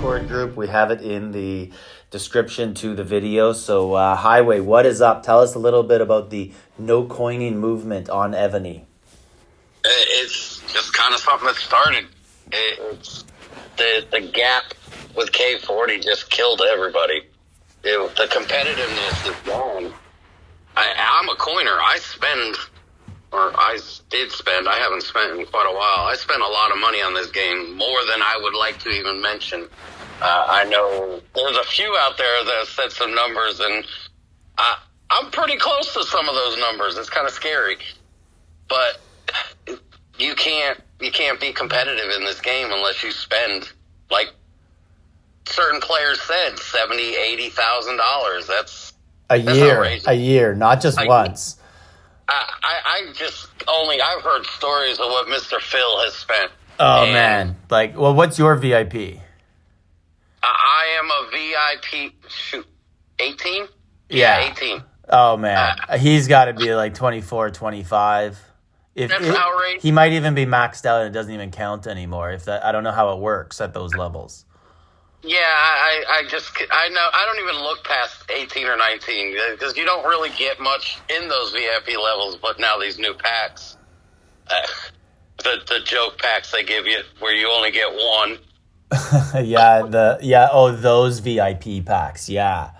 Discord group. We have it in the description to the video. So, Highway, what is up? Tell us a little bit about the no coining movement on EVONY. It's just kind of something that started. It's the gap with K40 just killed everybody. The competitiveness is gone. I'm a coiner. I haven't spent in quite a while. I spent a lot of money on this game, more than I would like to even mention. I know there's a few out there that said some numbers, and I'm pretty close to some of those numbers. It's kind of scary. But you can't be competitive in this game unless you spend, like certain players said, $70,000-$80,000. That's a year, not just once. I've heard stories of what Mr. Phil has spent. Oh, man. What's your VIP? I am a VIP, 18? Yeah. 18. Oh, man. He's got to be like 24, 25. That's outrageous. He might even be maxed out and it doesn't even count anymore. I don't know how it works at those levels. Yeah, I don't even look past 18 or 19 because you don't really get much in those VIP levels. But now these new packs, the joke packs they give you where you only get one. Those VIP packs, yeah.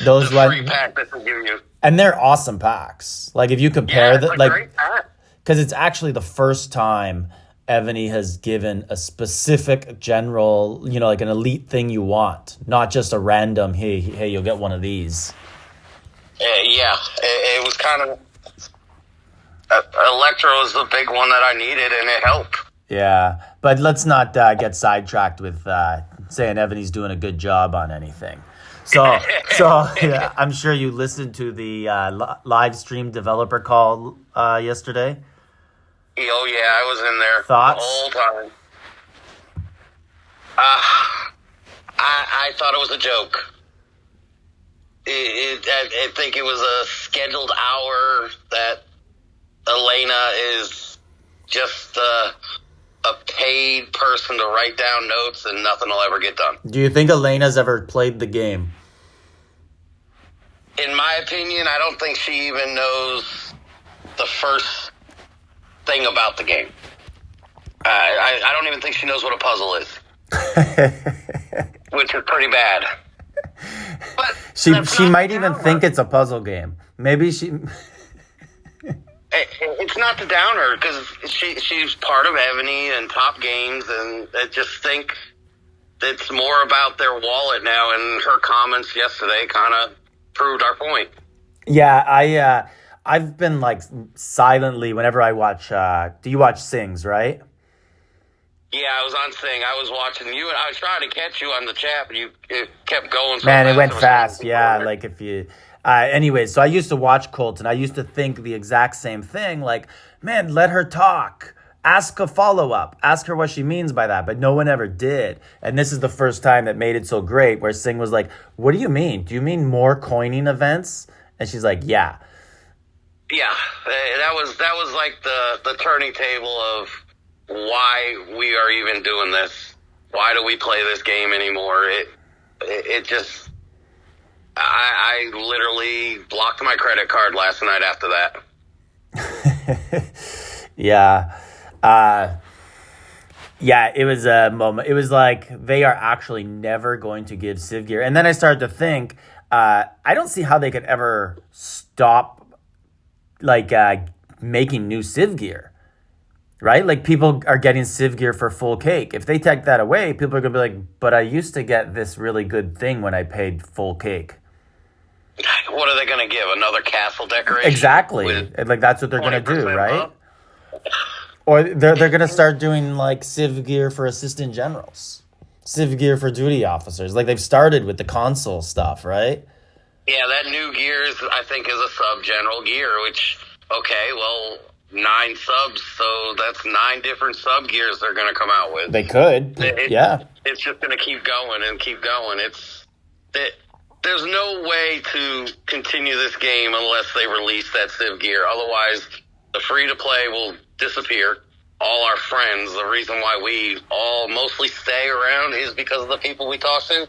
Those free pack that they give you. And they're awesome packs. Like if you compare because it's actually the first time EVONY has given a specific general, like an elite thing you want, not just a random, hey, you'll get one of these. It was kind of, Electro was the big one that I needed, and it helped. Yeah, but let's not get sidetracked with saying EVONY's doing a good job on anything. So yeah, I'm sure you listened to the live stream developer call yesterday. Oh, yeah, I was in there. Thoughts? The whole time. I thought it was a joke. I think it was a scheduled hour that Elena is just a paid person to write down notes and nothing will ever get done. Do you think Elena's ever played the game? In my opinion, I don't think she even knows the first thing about the game. I don't even think she knows what a puzzle is, which is pretty bad. But she might even think it's a puzzle game. Maybe she. It's not to down her because she's part of EVONY and Top Games, and I just think it's more about their wallet now. And her comments yesterday kind of proved our point. Yeah, I've been silently whenever I watch. Do you watch Sings, right? Yeah, I was on Sing. I was watching you, and I was trying to catch you on the chat, but it kept going. Man, it went fast. Yeah, if you. Anyway, so I used to watch Colton. I used to think the exact same thing. Man, let her talk. Ask a follow-up. Ask her what she means by that. But no one ever did. And this is the first time that made it so great, where Sing was like, what do you mean? Do you mean more coining events? And she's like, yeah. Yeah, that was like the turning table of why we are even doing this. Why do we play this game anymore? It just... I literally blocked my credit card last night after that. Yeah, it was a moment. It was like they are actually never going to give Civ gear. And then I started to think, I don't see how they could ever stop making new Civ gear. Right? People are getting Civ gear for full cake. If they take that away, people are going to be like, but I used to get this really good thing when I paid full cake. What are they going to give? Another castle decoration? Exactly. That's what they're going to do, right? Or they're going to start doing Civ gear for assistant generals. Civ gear for duty officers. They've started with the console stuff, right? Yeah, that new gear I think is a sub-general gear, which, okay, well, 9 subs, so that's 9 different sub-gears they're going to come out with. They could, yeah. It's just going to keep going and keep going. There's no way to continue this game unless they release that Civ gear. Otherwise, the free-to-play will disappear. all our friends, the reason why we all mostly stay around is because of the people we talk to.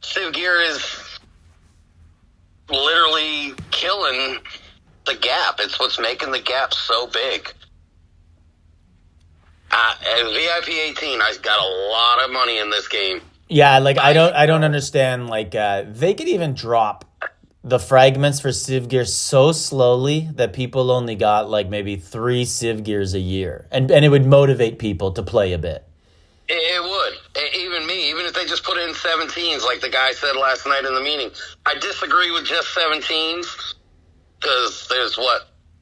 Civ Gear is literally killing the gap. It's what's making the gap so big. At VIP 18, I got a lot of money in this game. Yeah, like I don't understand. Like they could even drop the fragments for Civ Gear so slowly that people only got like maybe 3 Civ Gears a year, and it would motivate people to play a bit. It would. Even me, even if they just put in 17s, like the guy said last night in the meeting. I disagree with just 17s because there's,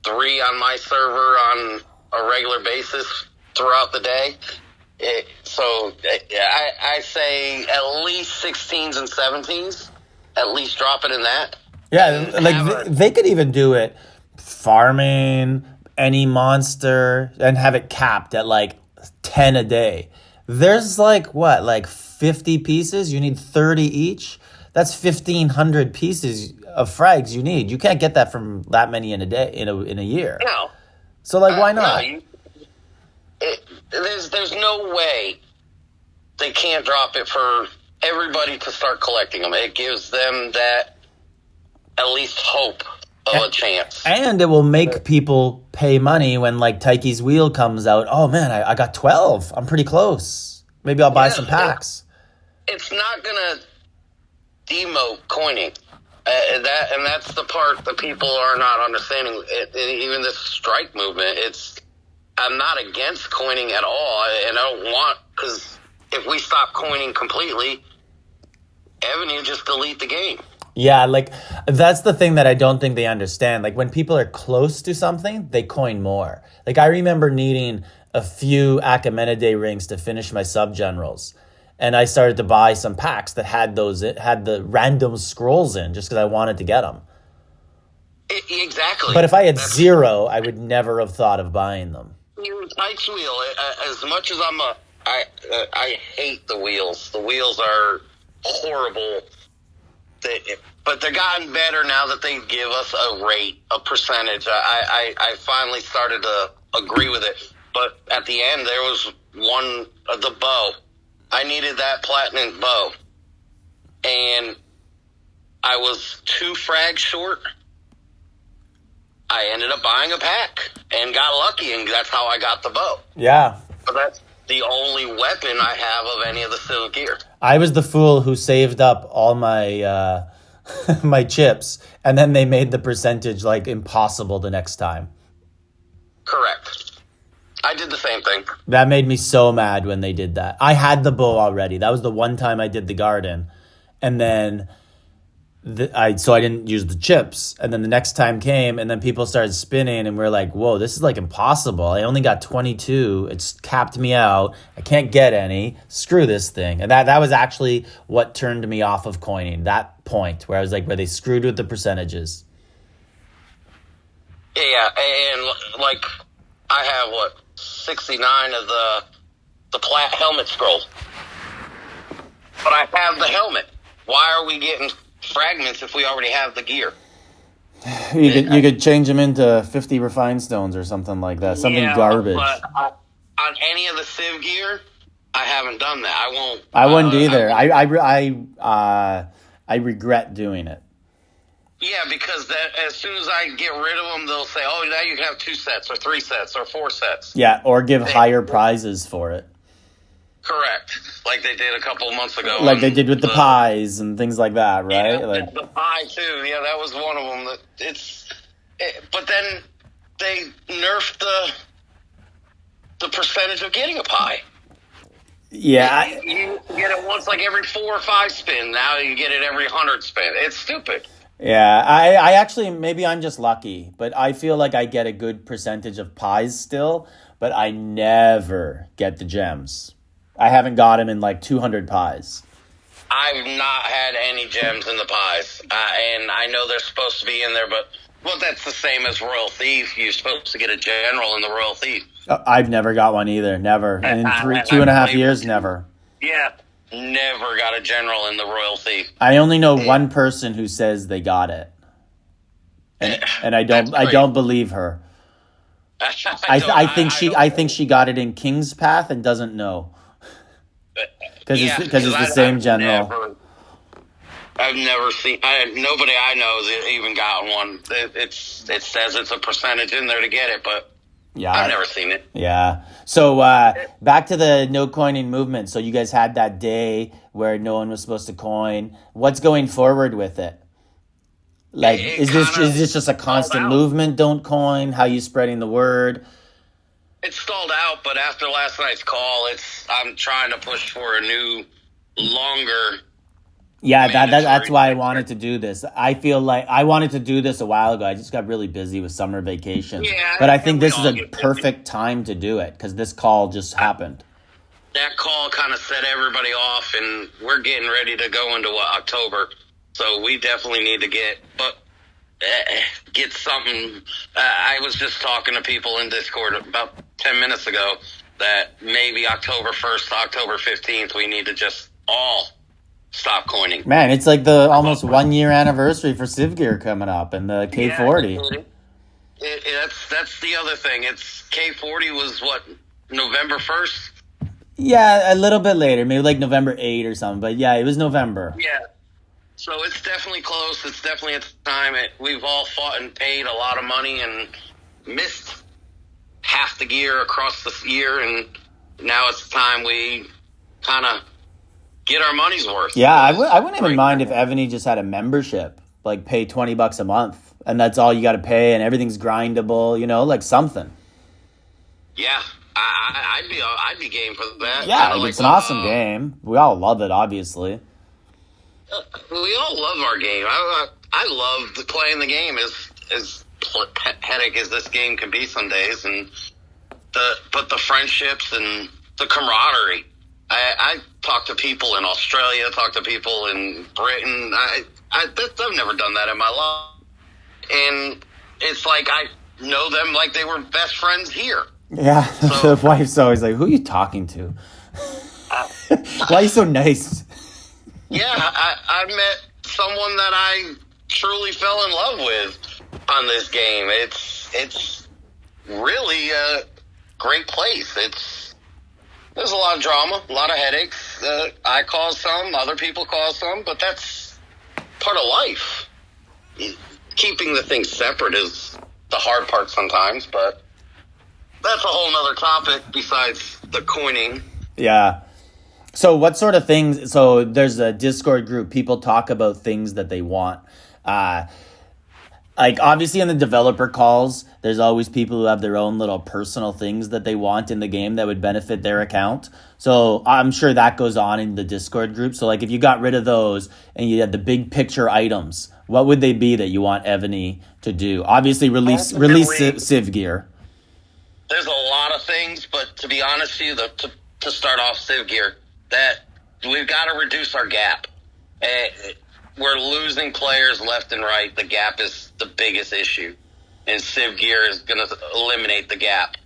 3 on my server on a regular basis throughout the day. I say at least 16s and 17s, at least drop it in that. Yeah, like they could even do it farming any monster and have it capped at like 10 a day. There's like 50 pieces. You need 30 each. That's 1,500 pieces of frags you need. You can't get that from that many in a day in a year. No. So like, why not? No, there's no way they can't drop it for everybody to start collecting them. It gives them that at least hope of a chance. And it will make people pay money when like Taiki's Wheel comes out. Oh man, I got 12. I'm pretty close. Maybe I'll buy some packs. It's not gonna demote coining. That's the part that people are not understanding. Even this strike movement, I'm not against coining at all, and I don't want, because if we stop coining completely, EVONY just delete the game. Yeah, like that's the thing that I don't think they understand. Like when people are close to something, they coin more. Like I remember needing a few Achaemenid rings to finish my sub-generals. And I started to buy some packs that had the random scrolls in just because I wanted to get them. Exactly. But if I had 0, I would never have thought of buying them. Tykes wheel, as much as I hate the wheels. The wheels are horrible. But they're gotten better now that they give us a rate, a percentage. I finally started to agree with it. But at the end, there was one of the bow. I needed that platinum bow. And I was 2 frags short. I ended up buying a pack and got lucky, and that's how I got the bow. Yeah. But that's the only weapon I have of any of the Civ Gear. I was the fool who saved up all my my chips, and then they made the percentage like impossible the next time. Correct. I did the same thing. That made me so mad when they did that. I had the bow already. That was the one time I did the garden, and then I didn't use the chips. And then the next time came, and then people started spinning, and we're like, "Whoa, this is like impossible! I only got 22. It's capped me out. I can't get any. Screw this thing." And that was actually what turned me off of coining. That point where I was like, where they screwed with the percentages. Yeah, and like I have 69 of the plat helmet scroll, but I have the helmet. Why are we getting fragments if we already have the gear? You could change them into 50 refined stones or something like that. Something garbage. But on any of the Civ Gear, I haven't done that. I won't. I wouldn't either. I regret doing it. Yeah, because as soon as I get rid of them, they'll say, "Oh, now you can have 2 sets or 3 sets or 4 sets." Yeah, or give higher prizes for it. Correct, like they did a couple of months ago. Like they did with the pies and things like that, right? Yeah, like the pie too. Yeah, that was one of them. But then they nerfed the percentage of getting a pie. Yeah, you get it once like every 4 or 5 spin. Now you get it every 100 spin. It's stupid. Yeah, I actually, maybe I'm just lucky, but I feel like I get a good percentage of pies still, but I never get the gems. I haven't got them in like 200 pies. I've not had any gems in the pies, and I know they're supposed to be in there, but that's the same as Royal Thief. You're supposed to get a general in the Royal Thief. I've never got one either, never. In 2.5 years, never. Yeah, never got a general in the Royal Thief. I only know one person who says they got it, and I don't believe her. I think she got it in King's Path and doesn't know because it's the same general. I've never seen. Nobody I know has even gotten one. It says it's a percentage in there to get it, but yeah, I've never seen it. Yeah. So back to the no coining movement. So you guys had that day where no one was supposed to coin. What's going forward with it? Like, is this just a constant movement? Don't coin. How you spreading the word? It's stalled out, but after last night's call, I'm trying to push for a new, longer. Yeah, that's why I wanted to do this. I feel like I wanted to do this a while ago. I just got really busy with summer vacations. Yeah, but I think this is a perfect time to do it because this call just happened. That call kind of set everybody off, and we're getting ready to go into October. So we definitely need to get something. I was just talking to people in Discord about 10 minutes ago that maybe October 1st, October 15th, we need to just all stop coining. Man, it's like the almost 1 year anniversary for Civ Gear coming up and the K40. That's the other thing. It's K40 was what, November 1st? Yeah, a little bit later, maybe like November 8 or something. But yeah, it was November. Yeah. So it's definitely close. It's definitely at the time. We've all fought and paid a lot of money and missed half the gear across the year, and now it's time we kind of get our money's worth. Yeah, I wouldn't even mind if EVONY just had a membership, like pay $20 a month, and that's all you got to pay, and everything's grindable, like something. Yeah, I'd be game for that. Yeah, it's an awesome game. We all love it, obviously. We all love our game. I love playing the game as headache as this game can be some days, and the friendships and the camaraderie. I talk to people in Australia, talk to people in Britain. I've never done that in my life, and it's like I know them like they were best friends here. Yeah, so, the wife's always like, "Who are you talking to? Why are you so nice?" Yeah, I met someone that I truly fell in love with on this game. It's really a great place. There's a lot of drama, a lot of headaches. I cause some, other people cause some, but that's part of life. Keeping the things separate is the hard part sometimes, but that's a whole nother topic besides the coining. Yeah. So what sort of things, so there's a Discord group, people talk about things that they want. Like obviously in the developer calls, there's always people who have their own little personal things that they want in the game that would benefit their account. So I'm sure that goes on in the Discord group. So like if you got rid of those and you had the big picture items, what would they be that you want EVONY to do? Obviously release Civ Gear. There's a lot of things, but to be honest with you, to start off Civ Gear, that we've got to reduce our gap. We're losing players left and right. The gap is the biggest issue, and Civ Gear is going to eliminate the gap.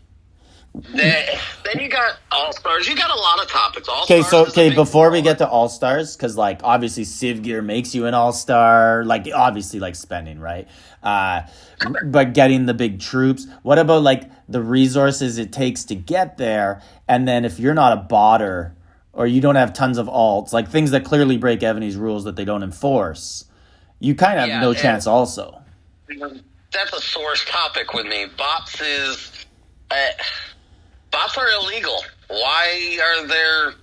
Then you got All-Stars. You got a lot of topics. Okay, before we get to All-Stars, because like obviously Civ Gear makes you an All-Star, like obviously like spending, right? But getting the big troops. What about like the resources it takes to get there? And then if you're not a botter, or you don't have tons of alts, like things that clearly break EVONY's rules that they don't enforce, you kind of have no chance also. That's a source topic with me. Bots are illegal. Why are there,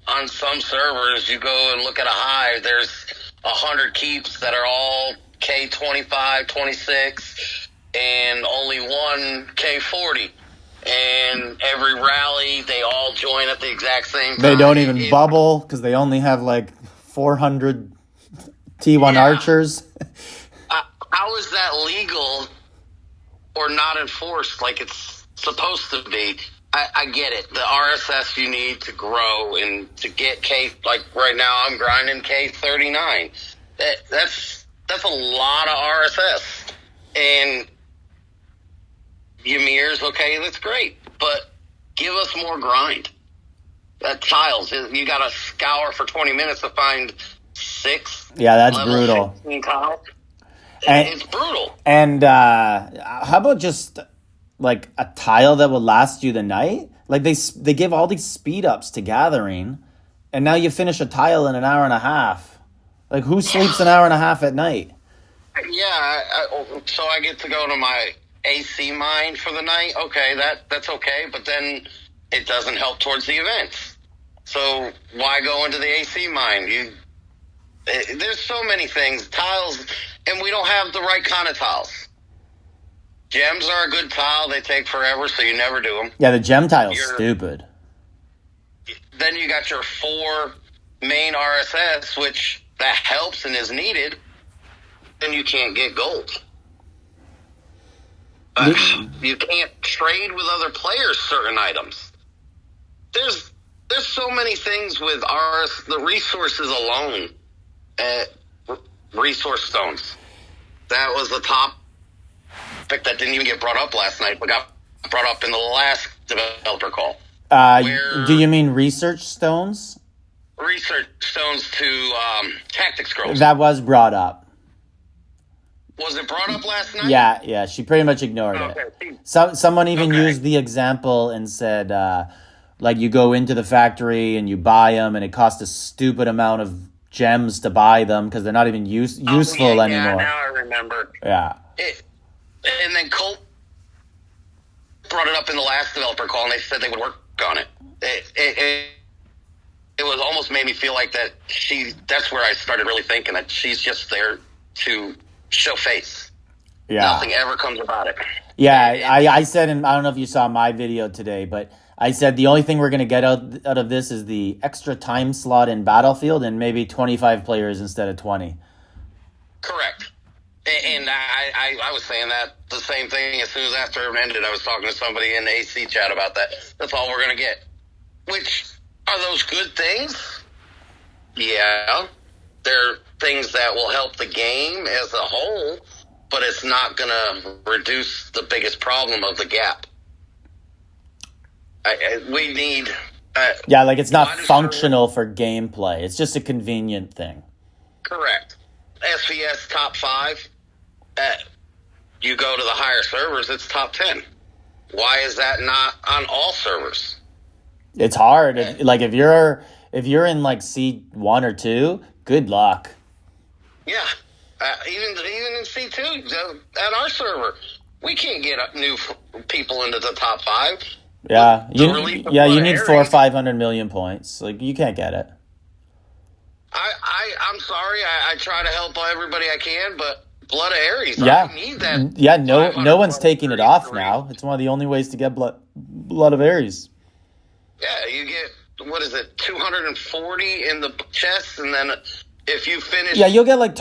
on some servers, you go and look at a hive, there's 100 keeps that are all K25, 26, and only one K40. And every rally, they all join at the exact same time. They don't even bubble because they only have like 400 T1 archers. How is that legal or not enforced like it's supposed to be? I get it. The RSS you need to grow and to get K, like right now I'm grinding K39. That's a lot of RSS. And Ymir's okay, that's great. But give us more grind. Tiles, you got to scour for 20 minutes to find 6. Yeah, that's brutal. Tiles. It's brutal. And how about just like a tile that will last you the night. Like they give all these speed ups to gathering, and now you finish a tile in an hour and a half. Like who sleeps an hour and a half at night? Yeah, so I get to go to my AC mine for the night. Okay, that's okay, but then it doesn't help towards the events. So why go into the AC mine? There's so many things, tiles, and we don't have the right kind of tiles. Gems are a good tile. They take forever, so you never do them. Yeah, the gem tile's stupid. Then you got your 4 main RSS, which that helps and is needed. Then you can't get gold. You can't trade with other players certain items. There's so many things with the resources alone. Resource stones. That was the topic that didn't even get brought up last night, but got brought up in the last developer call. Do you mean research stones? Research stones to tactic scrolls. That was brought up. Was it brought up last night? Yeah. She pretty much ignored it. Someone even used the example and said, like you go into the factory and you buy them, and it costs a stupid amount of gems to buy them because they're not even useful anymore. Yeah, now I remember. Yeah. And then Colt brought it up in the last developer call, and they said they would work on it. It was almost made me feel like that that's where I started really thinking that she's just there to show face. Yeah. Nothing ever comes about it. Yeah, I said, and I don't know if you saw my video today, but I said the only thing we're going to get out of this is the extra time slot in Battlefield and maybe 25 players instead of 20. Correct. And I was saying that the same thing as soon as after it ended. I was talking to somebody in the AC chat about that. That's all we're going to get. Which, are those good things? Yeah. They're things that will help the game as a whole, but it's not going to reduce the biggest problem of the gap. We need... like it's not functional for gameplay. It's just a convenient thing. Correct. SVS top 5, you go to the higher servers, it's top 10. Why is that not on all servers? It's hard. Like if you're in like C1 or 2, good luck. Yeah. Even in C2, at our server, we can't get new people into the top 5. Yeah, you need 400 or 500 million points. Like you can't get it. I'm sorry. I try to help everybody I can, but Blood of Ares, yeah, I need that. Yeah, no one's taking it off now. It's one of the only ways to get Blood of Ares. Yeah, you get, what is it, 240 in the chest, and then if you finish... Yeah, you'll get like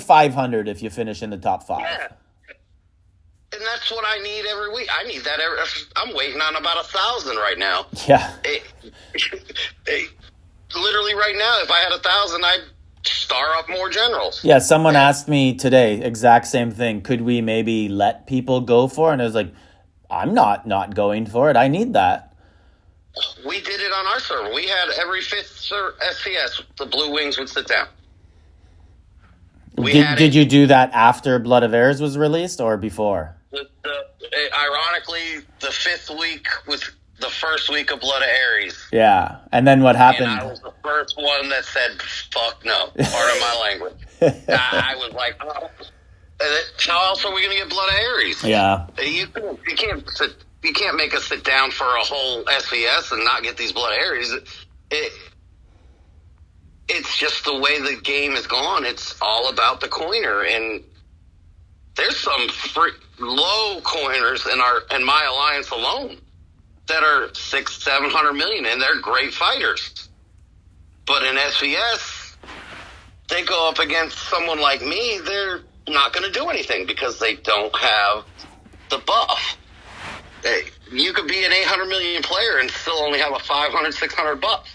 500 if you finish in the top 5. Yeah. And that's what I need every week. I need that I'm waiting on about 1,000 right now. Yeah. Literally right now, if I had 1,000, I'd star up more generals. Yeah, someone asked me today, exact same thing. Could we maybe let people go for it? And I was like, I'm not going for it. I need that. We did it on our server. We had every 5th SCS, the Blue Wings would sit down. Did you do that after Blood of Ares was released or before? Ironically, the 5th week was the first week of Blood of Ares. Yeah, and then what happened? And I was the first one that said, fuck no, pardon my language. I was like, oh, how else are we going to get Blood of Ares? Yeah. You can't make us sit down for a whole SVS and not get these Blood of Ares. It's just the way the game is gone. It's all about the coiner, and there's some low coiners in my alliance alone that are 600-700 million, and they're great fighters. But in SVS, they go up against someone like me, they're not going to do anything because they don't have the buff. You could be an 800 million player and still only have a 500, 600 buff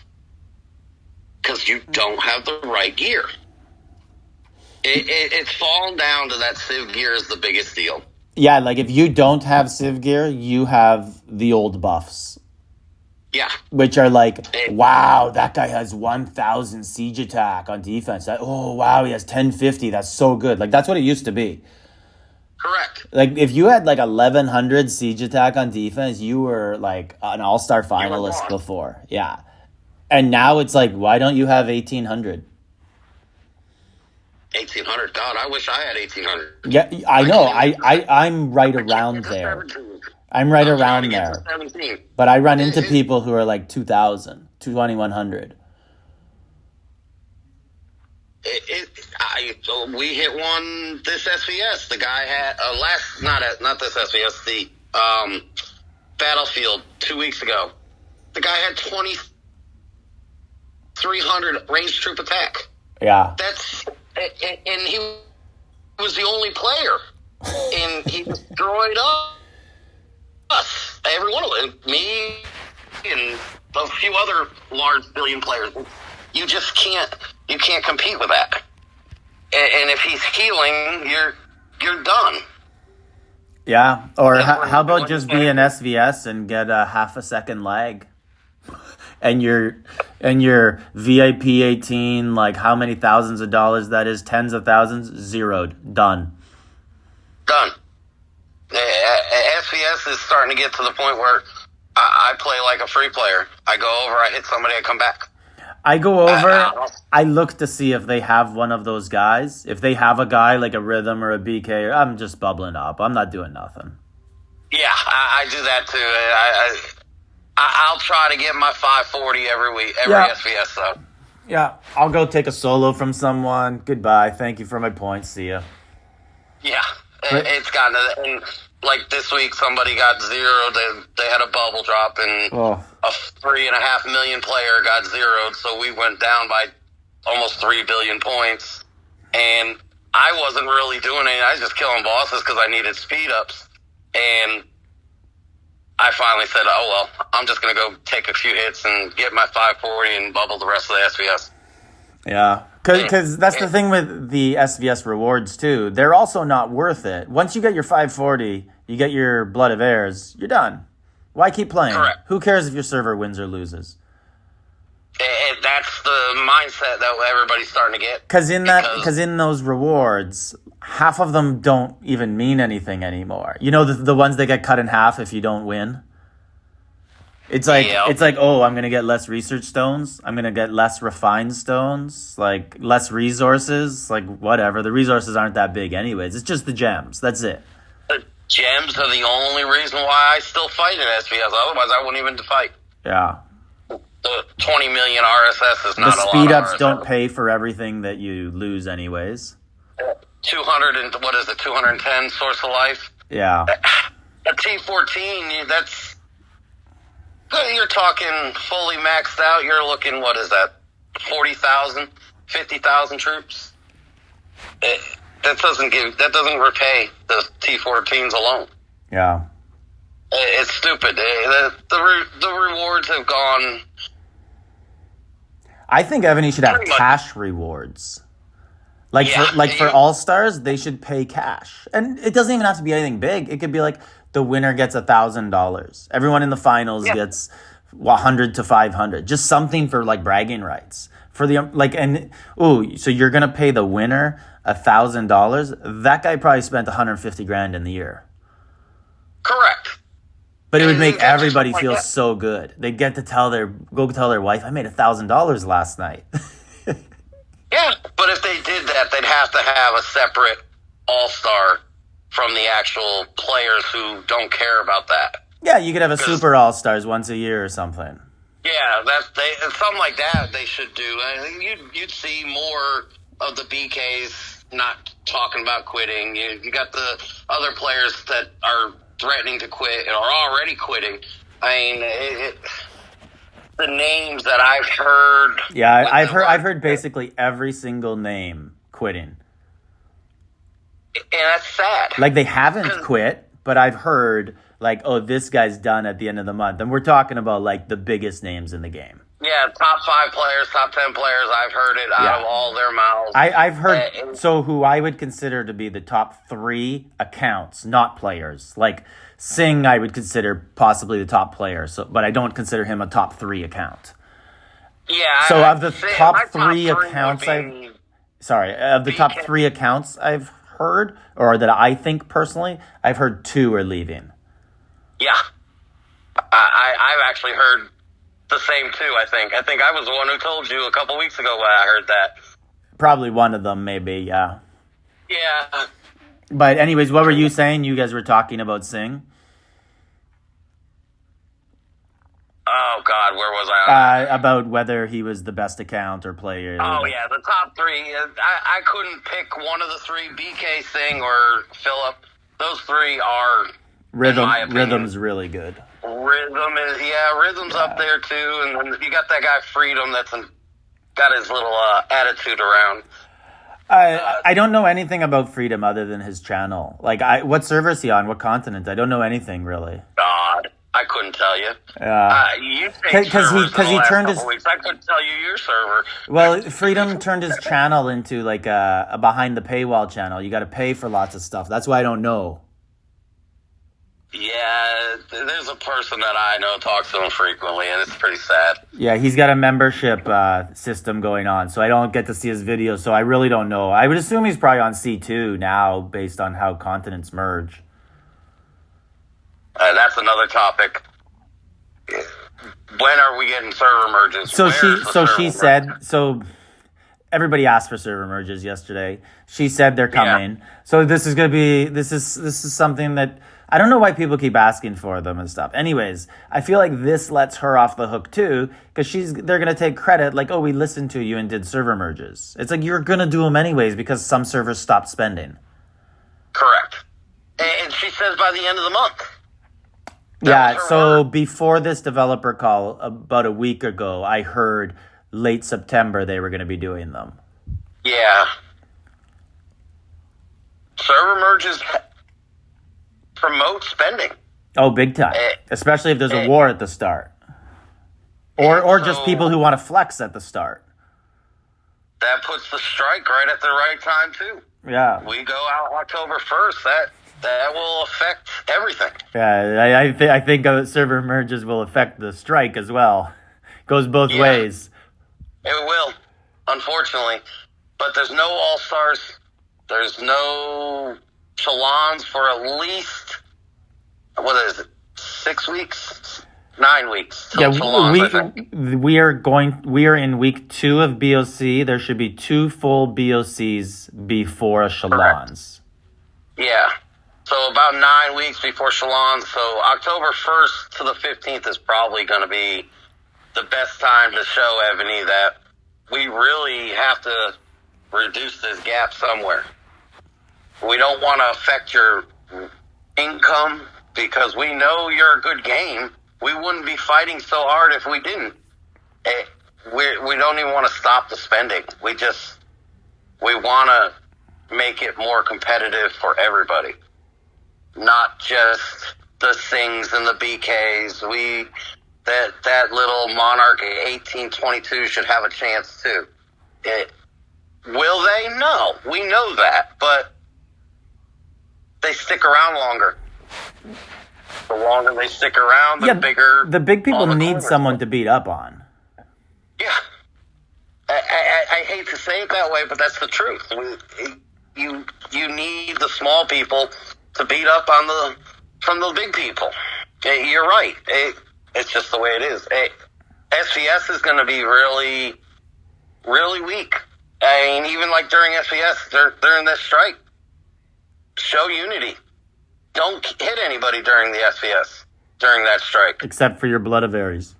because you don't have the right gear. It's fallen down to that Civ gear is the biggest deal. Yeah, like if you don't have Civ gear, you have the old buffs. Yeah. Which are like, wow, that guy has 1,000 siege attack on defense. Oh, wow, he has 1050. That's so good. Like, that's what it used to be. Correct. Like if you had like 1100 siege attack on defense, you were like an all-star finalist gone. before. Yeah. And now it's like, why don't you have 1800? 1800. God, I wish I had 1800. Yeah, I know. I'm right around there. I'm right around there. But I run into people who are like 2000, 2100. We hit one this SVS. The guy had not this SVS, the Battlefield 2 weeks ago. The guy had 2300 ranged troop attack. Yeah. And he was the only player, and he destroyed us. Every one of them, me and a few other large billion players. You just can't compete with that. And if he's healing, you're done. Yeah. Or how about just be an SVS and get a half a second lag? And your VIP 18, like how many thousands of dollars that is, tens of thousands, zeroed, done. SVS is starting to get to the point where I play like a free player. I go over, I hit somebody, I come back. I go over, I look to see if they have one of those guys. If they have a guy like a Rhythm or a BK, I'm just bubbling up. I'm not doing nothing. Yeah, I do that too. I'll try to get my 540 every week, every SVS though. Yeah, I'll go take a solo from someone. Goodbye. Thank you for my points. See ya. Yeah, it's gotten to, and like this week, somebody got zeroed. They had a bubble drop, and a 3.5 million player got zeroed. So we went down by almost 3 billion points, and I wasn't really doing anything. I was just killing bosses because I needed speed ups, and I finally said, oh, well, I'm just going to go take a few hits and get my 540 and bubble the rest of the SVS. Yeah, because that's the thing with the SVS rewards, too. They're also not worth it. Once you get your 540, you get your Blood of Heirs, you're done. Why keep playing? Correct. Who cares if your server wins or loses? And that's the mindset that everybody's starting to get. Because in those rewards, half of them don't even mean anything anymore. You know, the ones that get cut in half if you don't win. It's like oh, I'm gonna get less research stones. I'm gonna get less refined stones. Like less resources. Like whatever. The resources aren't that big, anyways. It's just the gems. That's it. The gems are the only reason why I still fight in SVS. Otherwise, I wouldn't even fight. Yeah. The 20 million RSS is not a lot. The speed ups don't pay for everything that you lose, anyways. 200 and what is it? 210 source of life. Yeah. A T14. That's you're talking fully maxed out. You're looking, what is that? 40,000, 50,000 troops. That doesn't repay the T14s alone. Yeah. It's stupid. The rewards have gone. I think EVONY should have cash rewards. For All-Stars, they should pay cash. And it doesn't even have to be anything big. It could be like the winner gets $1,000. Everyone in the finals gets 100 to 500. Just something for like bragging rights. For the so you're going to pay the winner $1,000? That guy probably spent 150 grand in the year. Correct. But it would make everybody feel so good. They'd get to tell their wife, I made $1,000 last night. Yeah, but if they did that, they'd have to have a separate all-star from the actual players who don't care about that. Yeah, you could have a super all-stars once a year or something. Yeah, something like that they should do. I think you'd see more of the BKs not talking about quitting. You got the other players that are threatening to quit or are already quitting. I mean, the names that I've heard. Yeah, I've heard basically every single name quitting. And that's sad. Like they haven't quit, but I've heard like, oh, this guy's done at the end of the month. And we're talking about like the biggest names in the game. Yeah, top 5 players, top 10 players. I've heard it out of all their mouths. I've heard, so who I would consider to be the top 3 accounts, not players. Like Singh, I would consider possibly the top player, but I don't consider him a top 3 account. Yeah. So of the top 3 accounts, top 3 accounts I've heard, or that I think personally, I've heard 2 are leaving. Yeah. I've actually heard the same too, I think. I think I was the one who told you a couple weeks ago when I heard that. Probably one of them, maybe, yeah. Yeah. But anyways, what were you saying? You guys were talking about Singh? Oh, God, where was I? About whether he was the best account or player. Oh, yeah, the top 3. I couldn't pick one of the 3, BK, Singh, or Phillip. Those 3 are, in my opinion, Rhythm's really good. Rhythm's up there, too. And then you got that guy, Freedom, that's got his little attitude around. I don't know anything about Freedom other than his channel. Like, what server is he on? What continent? I don't know anything, really. God, I couldn't tell you. You Because he turned his. Weeks. I couldn't tell you your server. Well, Freedom turned his channel into like a behind the paywall channel. You got to pay for lots of stuff. That's why I don't know. Yeah, there's a person that I know talks to him frequently, and it's pretty sad. Yeah, he's got a membership system going on, so I don't get to see his videos, so I really don't know. I would assume he's probably on C2 now, based on how continents merge. That's another topic. When are we getting server merges? So everybody asked for server merges yesterday. She said they're coming. Yeah. So this is something that I don't know why people keep asking for them and stuff. Anyways, I feel like this lets her off the hook too, because they're gonna take credit like, oh, we listened to you and did server merges. It's like you're gonna do them anyways because some servers stopped spending. Correct. And she says by the end of the month. Yeah, so before this developer call, about a week ago, I heard late September they were going to be doing them. Yeah. Server merges promote spending. Oh, big time. Especially if there's a war at the start. Or just people who want to flex at the start. That puts the strike right at the right time, too. Yeah. We go out October 1st. That will affect everything. Yeah, I think server merges will affect the strike as well. Goes both ways. It will, unfortunately. But there's no All-Stars. There's no Shalons for at least, 6 weeks? 9 weeks. Yeah, we are in week 2 of BOC. There should be 2 full BOCs before Shalons. Yeah. So about 9 weeks before Shalon. So October 1st to the 15th is probably going to be the best time to show EVONY that we really have to reduce this gap somewhere. We don't want to affect your income because we know you're a good game. We wouldn't be fighting so hard if we didn't. We don't even want to stop the spending. We want to make it more competitive for everybody. Not just the Singhs and the BKs. That little Monarch 1822 should have a chance too. Will they? No. We know that, but they stick around longer. The longer they stick around, the bigger. The big people need someone to beat up on. Yeah. I hate to say it that way, but that's the truth. You need the small people to beat up on from the big people. You're right. It's just the way it is. SVS is going to be really, really weak. I mean, even like during SVS, they're in this strike. Show unity. Don't hit anybody during the SVS, during that strike. Except for your Blood of Ares.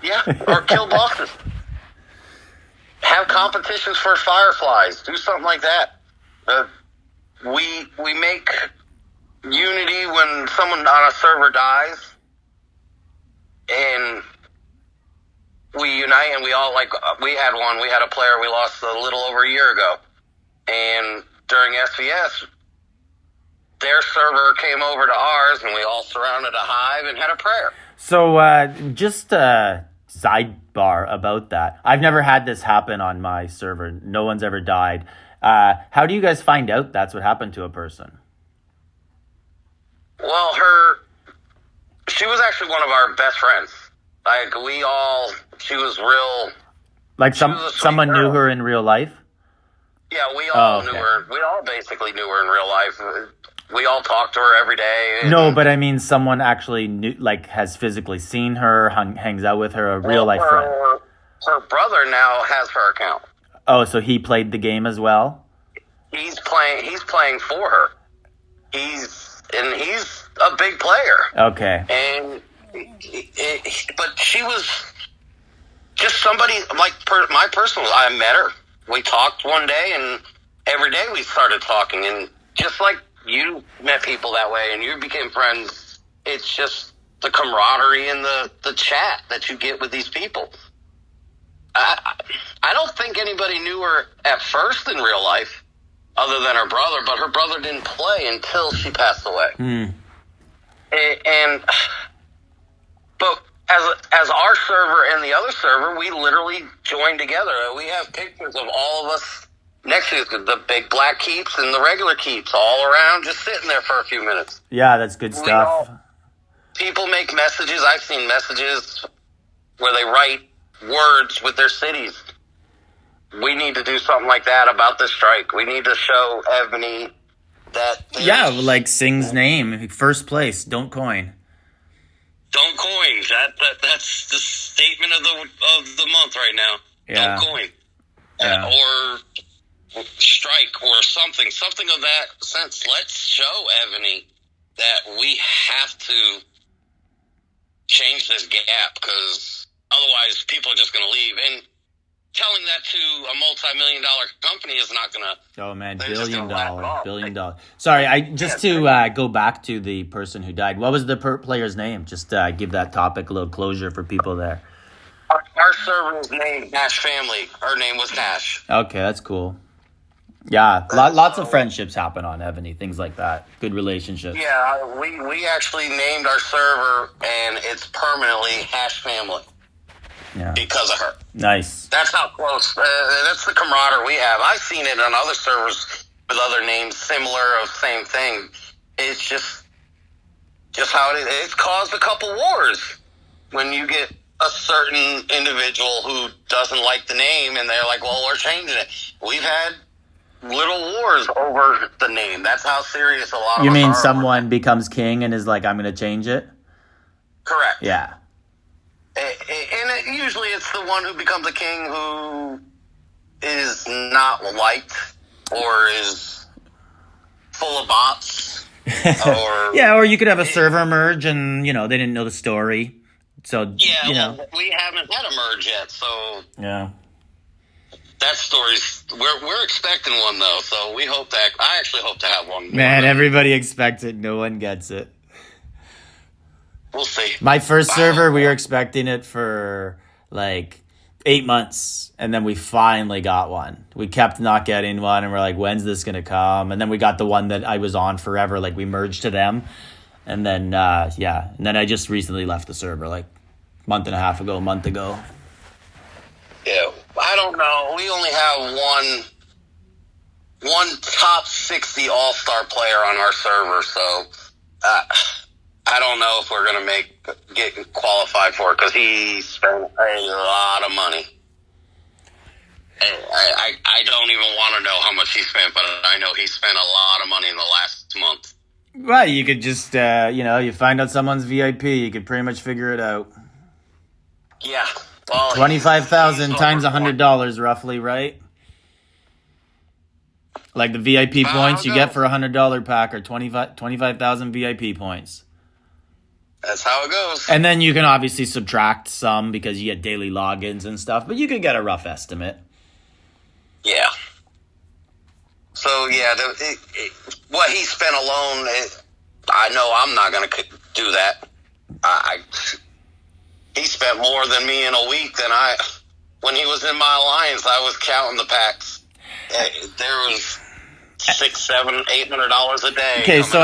Yeah, or kill bosses. Have competitions for Fireflies. Do something like that. We make unity when someone on a server dies, and we unite, and we all, like, we had a player we lost a little over a year ago, and during SVS, their server came over to ours, and we all surrounded a hive and had a prayer. So, just a sidebar about that. I've never had this happen on my server. No one's ever died. How do you guys find out that's what happened to a person? Well, she was actually one of our best friends. Like, she was real. Like someone knew her in real life? Yeah, we Oh, all knew okay. her. We all basically knew her in real life. We all talked to her every day. No, but I mean, someone actually knew, like, has physically seen her, hangs out with her, a real life friend. Her brother now has her account. Oh, so he played the game as well? He's playing for her. He's a big player. Okay. And but she was just somebody like my personal. I met her. We talked one day, and every day we started talking. And just like you met people that way, and you became friends, it's just the camaraderie and the chat that you get with these people. I don't think anybody knew her at first in real life, other than her brother. But her brother didn't play until she passed away. But as our server and the other server, we literally joined together. We have pictures of all of us next to the big black keeps and the regular keeps all around, just sitting there for a few minutes. Yeah, that's good stuff. People make messages. I've seen messages where they write words with their cities. We need to do something like that about the strike. We need to show Ebony that. Yeah, like Singh's name, first place, don't coin. Don't coin. That's the statement of the month right now. Yeah. Don't coin. Yeah. Or strike or something of that sense. Let's show Ebony that we have to change this gap, because otherwise people are just going to leave. And telling that to a multi-million-dollar company is not going to. Oh man, $1 billion. Sorry, I just to go back to the person who died. What was the player's name? Just give that topic a little closure for people there. Our server's name, Nash Family. Her name was Nash. Okay, that's cool. Yeah, lots of friendships happen on Ebony, things like that. Good relationships. Yeah, we actually named our server, and it's permanently Hash Family. Yeah. Because of her. Nice. That's how close. That's the camaraderie we have. I've seen it on other servers with other names similar of same thing. It's just how it is. It's caused a couple wars when you get a certain individual who doesn't like the name, and they're like, "Well, we're changing it." We've had little wars over the name. That's how serious a lot of. You us mean are. someone becomes king and is like, "I'm going to change it"? Correct. Yeah. And usually it's the one who becomes a king who is not liked or is full of bots. Yeah, or you could have a server merge and, they didn't know the story. So, well, we haven't had a merge yet, so yeah. That story's we're expecting one though, so we hope that I actually hope to have one. Man, everybody expects it, no one gets it. We'll see. My first server, we were expecting it for like 8 months, and then we finally got one. We kept not getting one, and we're like, when's this going to come? And then we got the one that I was on forever, like we merged to them. And then, and then I just recently left the server, like a month ago. Yeah, I don't know. We only have one top 60 all-star player on our server, so I don't know if we're going to get qualified for it, because he spent a lot of money. I don't even want to know how much he spent, but I know he spent a lot of money in the last month. Right, you could just, you find out someone's VIP, you could pretty much figure it out. Yeah. Well, 25,000 times $100 roughly, right? Like the VIP points you get for $100 pack are 25,000 VIP points. That's how it goes. And then you can obviously subtract some because you get daily logins and stuff, but you can get a rough estimate. Yeah. So, yeah, what he spent alone, I know I'm not going to do that. He spent more than me in a week when he was in my alliance, I was counting the packs. There was $600, $700, $800 a day. Okay, so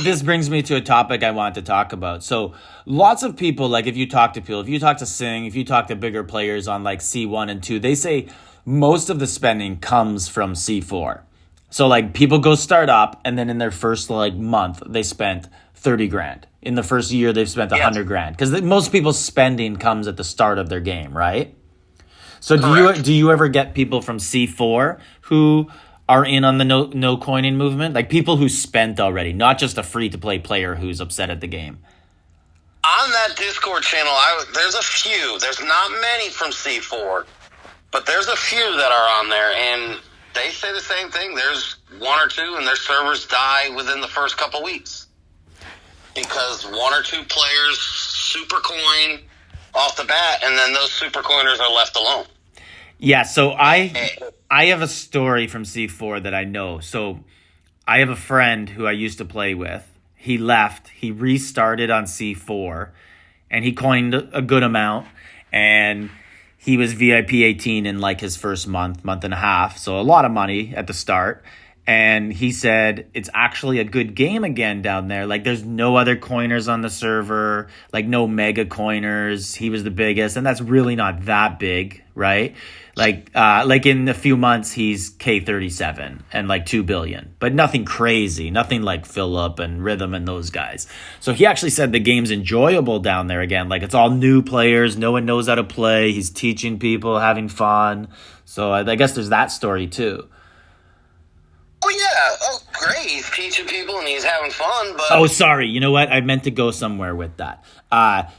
this brings me to a topic I wanted to talk about. So lots of people, like if you talk to Singh, if you talk to bigger players on like C1 and 2, they say most of the spending comes from C4. So like people go start up, and then in their first like month they spent 30 grand. In the first year they've spent 100 grand, because most people's spending comes at the start of their game, right? So do you ever get people from C4 who are in on the no coining movement? Like people who spent already, not just a free-to-play player who's upset at the game. On that Discord channel, there's a few. There's not many from C4, but there's a few that are on there, and they say the same thing. There's one or two, and their servers die within the first couple weeks because one or two players super coin off the bat, and then those super coiners are left alone. Yeah, so I have a story from C4 that I know. So I have a friend who I used to play with. He left. He restarted on C4, and he coined a good amount, and he was VIP 18 in like his first month and a half. So a lot of money at the start. And he said it's actually a good game again down there. Like there's no other coiners on the server, like no mega coiners. He was the biggest, and that's really not that big, right? Like in a few months he's K37 and like 2 billion, but nothing crazy, nothing like Philip and Rhythm and those guys. So he actually said the game's enjoyable down there again. Like it's all new players, no one knows how to play. He's teaching people, having fun. So I guess there's that story too. Oh, yeah. Oh, great. He's teaching people and he's having fun, but... Oh, sorry. You know what? I meant to go somewhere with that.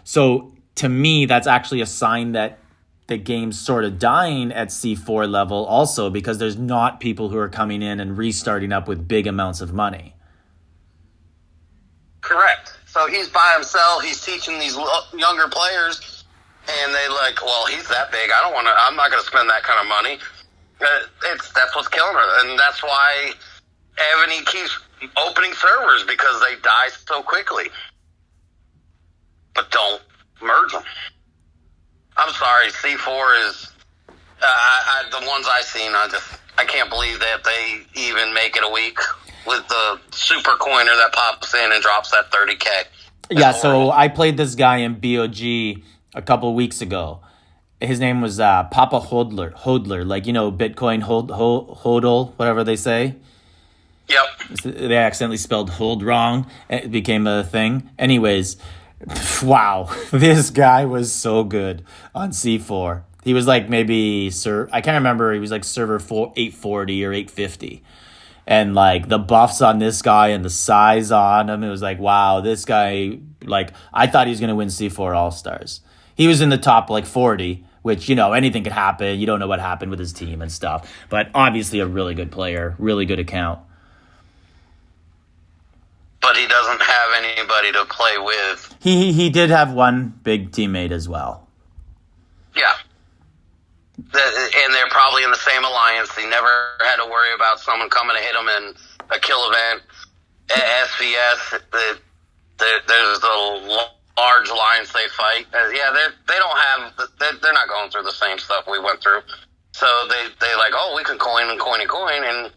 So to me, that's actually a sign that the game's sort of dying at C4 level also because there's not people who are coming in and restarting up with big amounts of money. Correct. So he's by himself. He's teaching these younger players, and they like, well, he's that big. I'm not going to spend that kind of money. That's what's killing her, and that's why EVONY keeps opening servers because they die so quickly. But don't merge them. I'm sorry, C4 is the ones I've seen. I can't believe that they even make it a week with the super coiner that pops in and drops that 30K. Yeah, so I played this guy in BOG a couple weeks ago. His name was Papa Hodler, like, Bitcoin hodl, whatever they say. Yep. They accidentally spelled hold wrong. It became a thing. Anyways, wow, this guy was so good on C4. He was like maybe, I can't remember, he was like server 840 or 850. And like the buffs on this guy and the size on him, it was like, wow, this guy, like, I thought he was going to win C4 All-Stars. He was in the top like 40, which, anything could happen. You don't know what happened with his team and stuff. But obviously a really good player, really good account. But he doesn't have anybody to play with. He did have one big teammate as well. Yeah. And they're probably in the same alliance. He never had to worry about someone coming to hit him in a kill event. SVS, there's a large alliance they fight. They don't have. They're not going through the same stuff we went through. So they like, oh, we can coin, and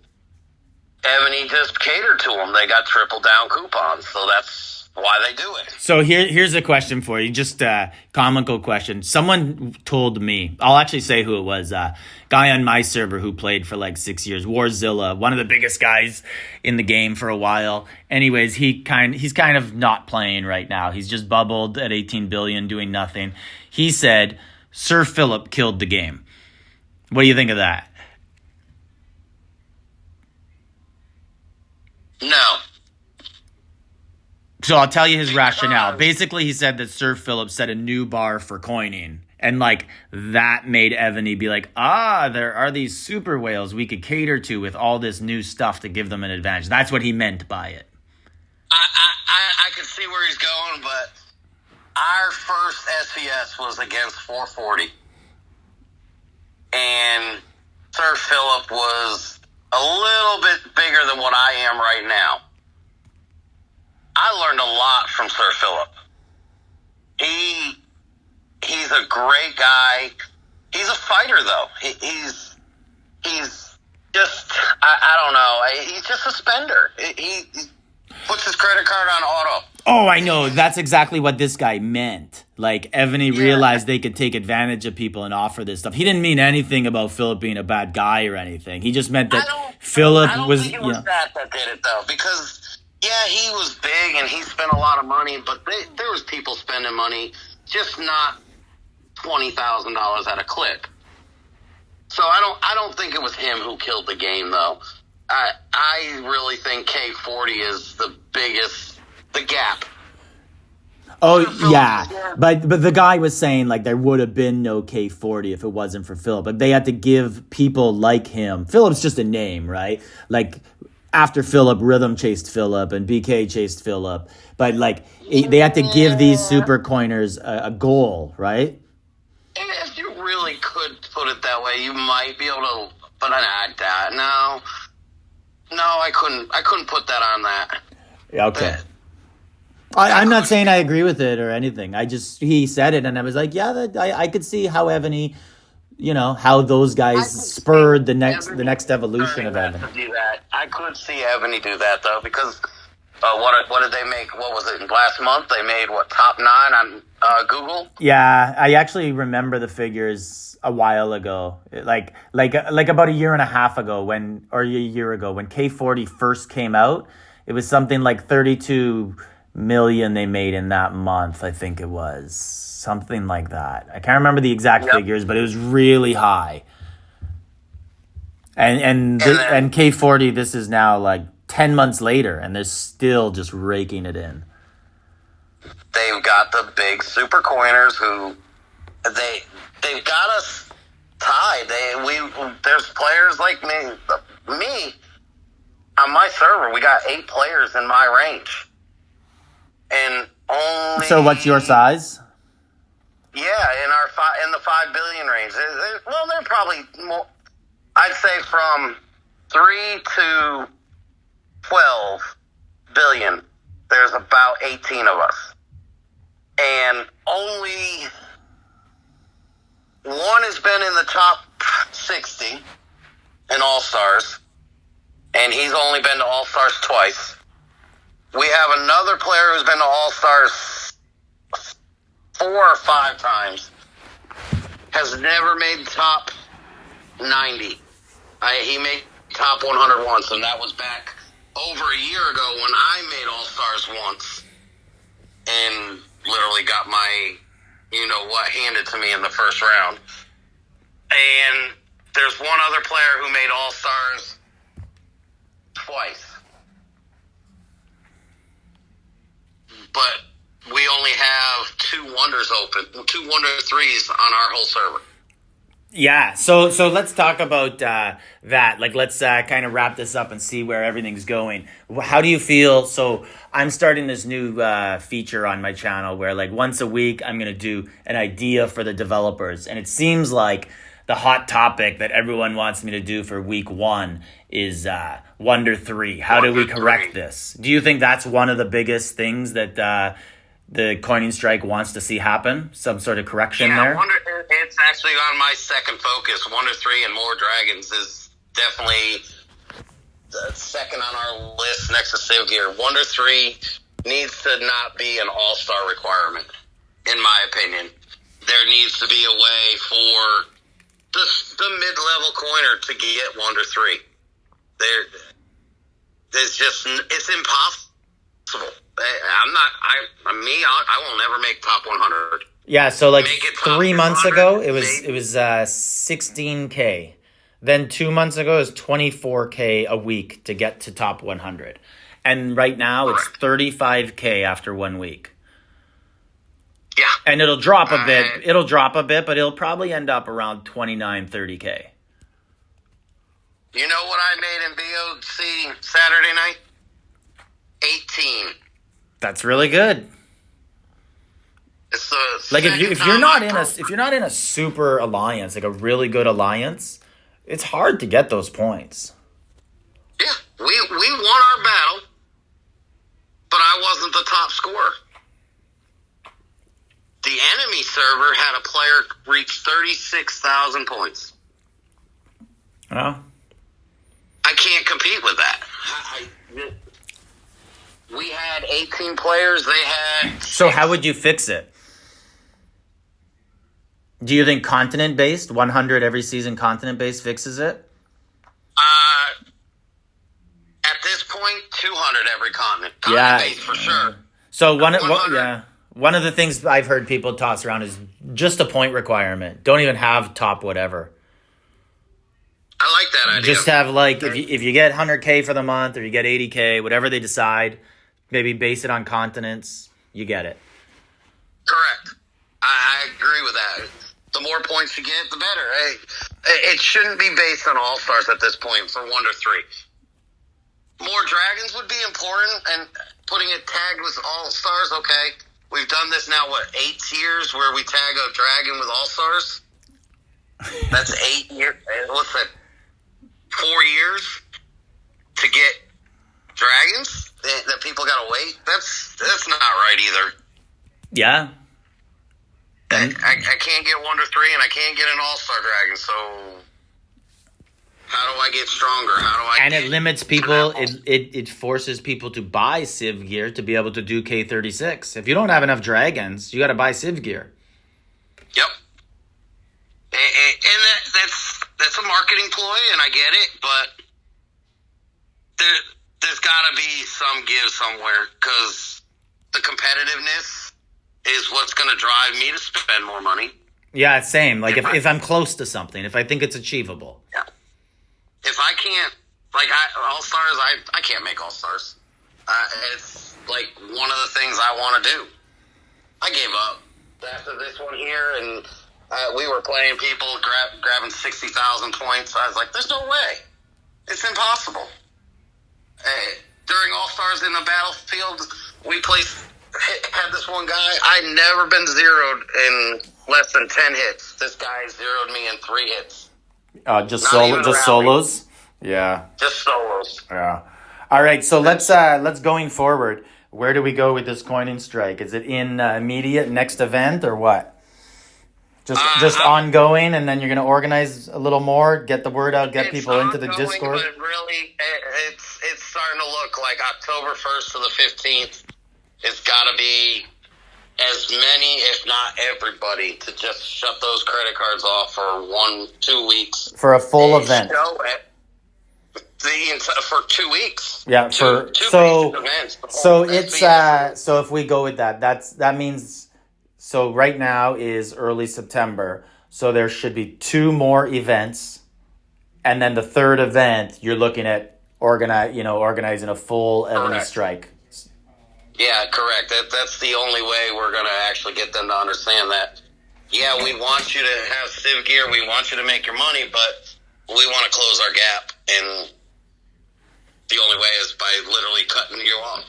EVONY just catered to them. They got triple down coupons, so that's why they do it. So here's a question for you, just a comical question. Someone told me, I'll actually say who it was, guy on my server who played for like 6 years, Warzilla, one of the biggest guys in the game for a while. Anyways, he's kind of not playing right now. He's just bubbled at 18 billion doing nothing. He said Sir Philip killed the game. What do you think of that? No. So I'll tell you his rationale. Basically, he said that Sir Philip set a new bar for coining. And, like, that made EVONY be like, there are these super whales we could cater to with all this new stuff to give them an advantage. That's what he meant by it. I could see where he's going, but our first SVS was against 440. And Sir Philip was a little bit bigger than what I am right now. I learned a lot from Sir Philip. He's a great guy. He's a fighter, though. He's just, I don't know. He's just a spender. He puts his credit card on auto. Oh, I know. That's exactly what this guy meant. Like, EVONY realized they could take advantage of people and offer this stuff. He didn't mean anything about Philip being a bad guy or anything. He just meant that Philip was... I don't think it was that did it, though, because... Yeah, he was big and he spent a lot of money, but there was people spending money, just not $20,000 at a clip. So I don't think it was him who killed the game, though. I really think K40 is the gap. Oh yeah, but the guy was saying like there would have been no K40 if it wasn't for Philip. But they had to give people like him. Philip's just a name, right? Like after Philip, Rhythm chased Philip and BK chased Philip. But like they had to give these super coiners a goal, right? And if you really could put it that way, you might be able to. But no, I couldn't put that on that. Okay. I'm not saying I agree with it or anything. He said it, and I was like, yeah, I could see how Evony, how those guys spurred the next evolution of Evony. Do that. I could see Evony do that though, because what did they make? What was it last month? They made top 9 on Google. Yeah, I actually remember the figures a while ago, like about a year and a half ago or a year ago when K40 first came out. It was something like 32 million they made in that month. I think it was something like that. I can't remember the exact figures, but it was really high. And K40, this is now like 10 months later, and they're still just raking it in. They've got the big super coiners who they've got us tied. There's players like me on my server. We got 8 players in my range. And only. So what's your size? Yeah, in the 5 billion range. They're probably more. I'd say from 3 to 12 billion. There's about 18 of us, and only one has been in the top 60 in All Stars, and he's only been to All Stars twice. We have another player who's been to All-Stars 4 or 5 times. Has never made top 90. He made top 100 once, and that was back over a year ago when I made All-Stars once. And literally got my, handed to me in the first round. And there's one other player who made All-Stars twice. But we only have 2 wonders open, 2 wonder 3s on our whole server. Yeah, so let's talk about that. Like, let's kind of wrap this up and see where everything's going. How do you feel? So I'm starting this new feature on my channel where, like, once a week I'm going to do an idea for the developers. And it seems like the hot topic that everyone wants me to do for week 1 is Wonder 3. How do we correct this? Do you think that's one of the biggest things that the Coining Strike wants to see happen? Some sort of correction there? It's actually on my second focus. Wonder 3 and more dragons is definitely the second on our list next to Civ Gear. Wonder 3 needs to not be an all-star requirement, in my opinion. There needs to be a way for the mid-level coiner to get Wonder 3. It's impossible. I will never make top 100. Yeah, so like 3 months ago, it was 16K. Then 2 months ago, it was 24K a week to get to top 100. And right now, it's 35K after 1 week. Yeah. And it'll drop a bit. It'll drop a bit, but it'll probably end up around 29, 30K. You know what I made in BOC Saturday night? 18. That's really good. It's the like if you're not in a super alliance, like a really good alliance, it's hard to get those points. Yeah, we won our battle, but I wasn't the top scorer. The enemy server had a player reach 36,000 points. Oh. I can't compete with that. We had 18 players. They had... So how would you fix it? Do you think continent-based, 100 every season continent-based fixes it? At this point, 200 every continent. Continent-based for sure. So one of the things I've heard people toss around is just a point requirement. Don't even have top whatever. I like that idea. Just have like if you get 100K for the month or you get 80K, whatever they decide, maybe base it on continents. You get it. Correct. I agree with that. The more points you get, the better. Hey, it shouldn't be based on all-stars at this point for 1 to 3. More dragons would be important, and putting it tagged with all-stars, okay. We've done this now, 8 years where we tag a dragon with all-stars? That's 8 years. What's that? 4 years to get dragons that people gotta wait? That's not right either. Yeah. I can't get 1 to 3, and I can't get an all-star dragon, so how do I get stronger? How do I And it limits people, it forces people to buy Civ gear to be able to do K36. If you don't have enough dragons, you got to buy Civ gear. Yep. And that's a marketing ploy, and I get it, but there's got to be some give somewhere, because the competitiveness is what's going to drive me to spend more money. Yeah, same. Like if I'm close to something, if I think it's achievable. Yeah. If I can't, all-stars, I can't make all-stars. It's like one of the things I want to do. I gave up after this one here, and we were playing people grabbing 60,000 points. I was like, there's no way. It's impossible. During all-stars in the battlefield, we had this one guy. I'd never been zeroed in less than 10 hits. This guy zeroed me in 3 hits. Just solos? Yeah. Just solos. Yeah. All right, so let's going forward. Where do we go with this coin-in strike? Is it in immediate next event or what? Just ongoing, and then you're going to organize a little more, get the word out, get people into the Discord? But really, it's starting to look like October 1st to the 15th. It's got to be as many, if not everybody, to just shut those credit cards off for 1-2 weeks. For a full event. For 2 weeks. Yeah, two events. So it's so if we go with that means, so right now is early September, so there should be 2 more events, and then the third event you're looking at organizing a full EVONY strike. Yeah, correct. That's the only way we're going to actually get them to understand that. Yeah, we want you to have Civ gear, we want you to make your money, but we want to close our gap, and the only way is by literally cutting you off.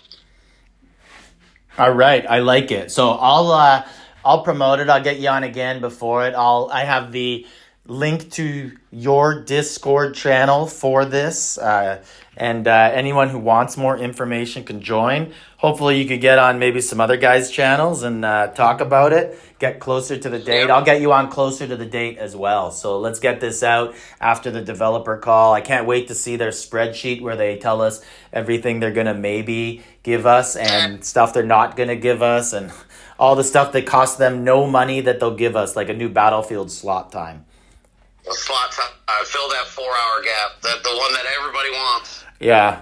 All right, I like it. So I'll promote it. I'll get you on again before it. I have the link to your Discord channel for this, and anyone who wants more information can join. Hopefully you could get on maybe some other guys' channels and talk about it, get closer to the date. I'll get you on closer to the date as well. So let's get this out after the developer call. I can't wait to see their spreadsheet where they tell us everything they're going to maybe give us and stuff they're not going to give us, and all the stuff that costs them no money that they'll give us, like a new Battlefield slot time. A slot time. Fill that 4-hour gap. The one that everybody wants. Yeah.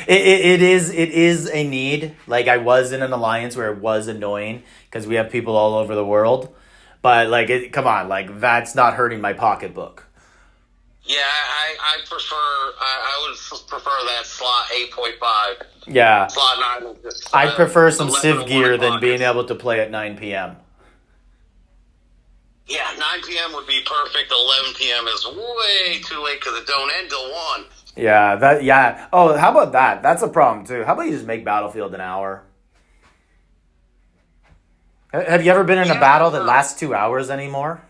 it is a need. Like, I was in an alliance where it was annoying because we have people all over the world, but come on, that's not hurting my pocketbook. Yeah, I would prefer that slot 8.5. Yeah. Slot 9. I'd prefer some Civ gear than being able to play at 9 p.m. Yeah, 9 p.m. would be perfect. 11 p.m. is way too late because it don't end till 1. Yeah. Oh, how about that? That's a problem too. How about you just make Battlefield an hour? Have you ever been in a battle that lasts 2 hours anymore?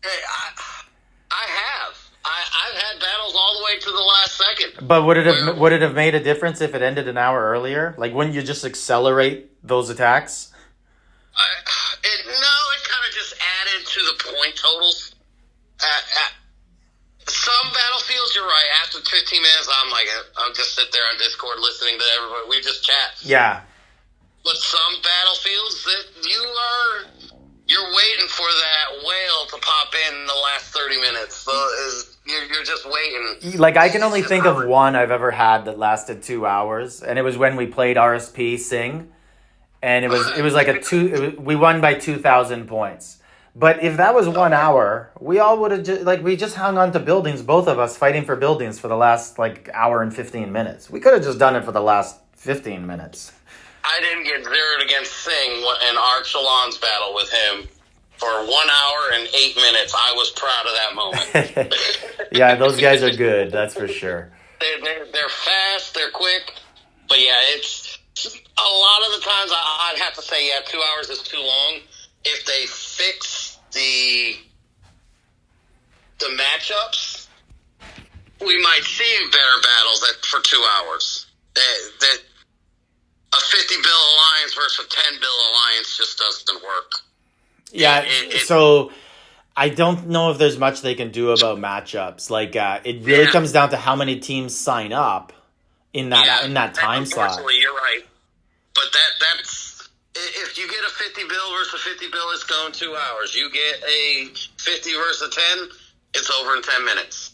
Hey, I have. I've had battles all the way to the last second. But would it have made a difference if it ended an hour earlier? Like, wouldn't you just accelerate those attacks? No, it kind of just added to the point totals. Some battlefields, you're right. After 15 minutes, I'll just sit there on Discord listening to everybody. We just chat. Yeah. But some battlefields that you're waiting for that whale to pop in the last 30 minutes. So you're just waiting. Like, I can only think of one I've ever had that lasted 2 hours, and it was when we played RSP Sing, and it was like we won by 2,000 points. But if that was 1 hour, we all would have just like we just hung on to buildings, both of us fighting for buildings for the last like hour and 15 minutes. We could have just done it for the last 15 minutes. I didn't get zeroed against Singh in Archelon's battle with him for 1 hour and 8 minutes. I was proud of that moment. Yeah, those guys are good. That's for sure. They're fast, they're quick, but yeah, it's a lot of the times I'd have to say, yeah, 2 hours is too long. If they fix the matchups, we might see better battles for 2 hours. That a 50 bill alliance versus a 10 bill alliance just doesn't work. Yeah, so I don't know if there's much they can do about matchups. Like, it really comes down to how many teams sign up in that time slot. Unfortunately, you're right. But that's if you get a 50 bill versus a 50 bill, it's going 2 hours. You get a 50 versus a 10, it's over in 10 minutes.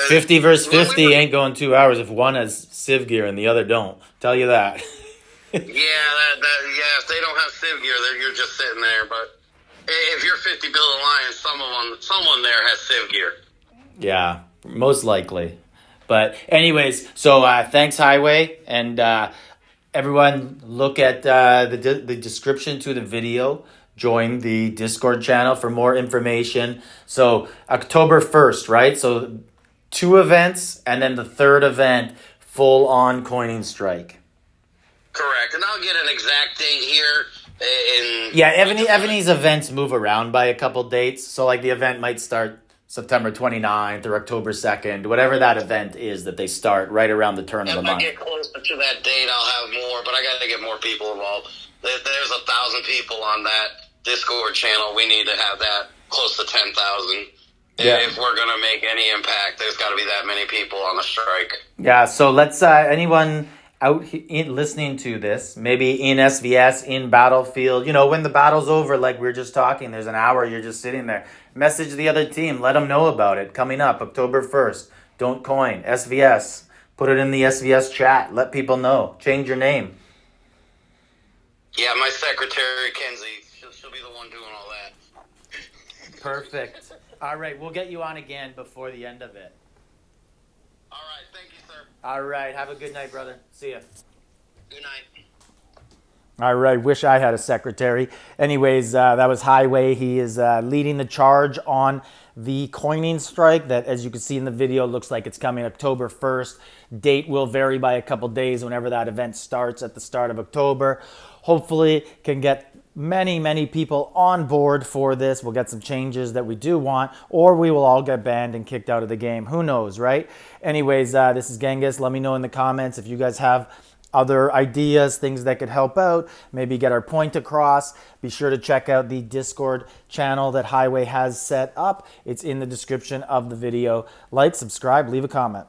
50 versus 50 ain't going 2 hours if one has Civ gear and the other don't. Tell you that. Yeah, if they don't have Civ gear, you're just sitting there. But if you're 50 bill alliance, someone there has Civ gear. Yeah, most likely. But anyways, so thanks Highway, and everyone look at the description to the video. Join the Discord channel for more information. So October 1st, right? So 2 events, and then the 3rd event, full on coining strike. Correct, and I'll get an exact date here. Evony's events move around by a couple dates. So like the event might start September 29th or October 2nd, whatever that event is that they start right around the turn of the month. If I get closer to that date, I'll have more, but I got to get more people involved. There's 1,000 people on that Discord channel. We need to have that close to 10,000. Yeah. If we're going to make any impact, there's got to be that many people on the strike. Yeah, so let's, anyone out listening to this, maybe in SVS, in Battlefield, when the battle's over, like we were just talking, there's an hour, you're just sitting there. Message the other team, let them know about it. Coming up, October 1st, don't coin, SVS. Put it in the SVS chat, let people know. Change your name. Yeah, my secretary, Kenzie, she'll be the one doing all that. Perfect. All right, we'll get you on again before the end of it. All right, thank you, sir. All right, have a good night, brother. See ya. Good night. All right, wish I had a secretary. Anyways, that was Highway. He is leading the charge on the coining strike that, as you can see in the video, looks like it's coming October 1st. Date will vary by a couple days whenever that event starts at the start of October. Hopefully can get many people on board for this. We'll get some changes that we do want, or we will all get banned and kicked out of the game. Who knows, right? Anyways, this is Genghis. Let me know in the comments if you guys have other ideas, things that could help out, maybe get our point across. Be sure to check out the Discord channel that Highway has set up. It's in the description of the video. Like, subscribe, leave a comment.